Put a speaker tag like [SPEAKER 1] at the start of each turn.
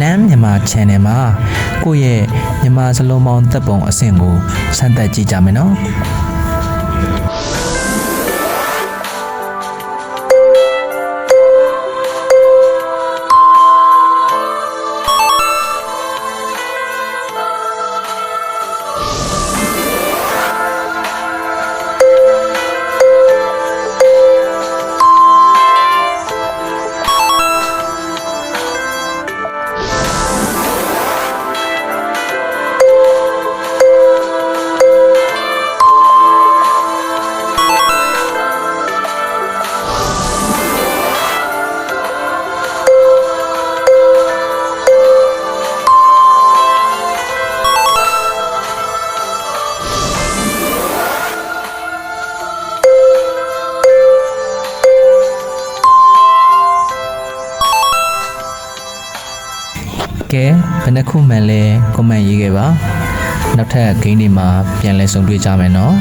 [SPEAKER 1] လမ်းမြန်မာ channel မှာကိုယ့်ရဲ့မြန်မာစလုံးပေါင်းသက်ပုံအဆင့်ကိုစမ်းသပ်ကြည့်ကြမယ်နော်ကဲဘယ်နှခုမှန်လဲ comment ရေးခဲ့ပါနောက်ထပ်ဂိမ်းတွေမှာပြန်လည်ဆုံတွေ့ကြမယ်နော်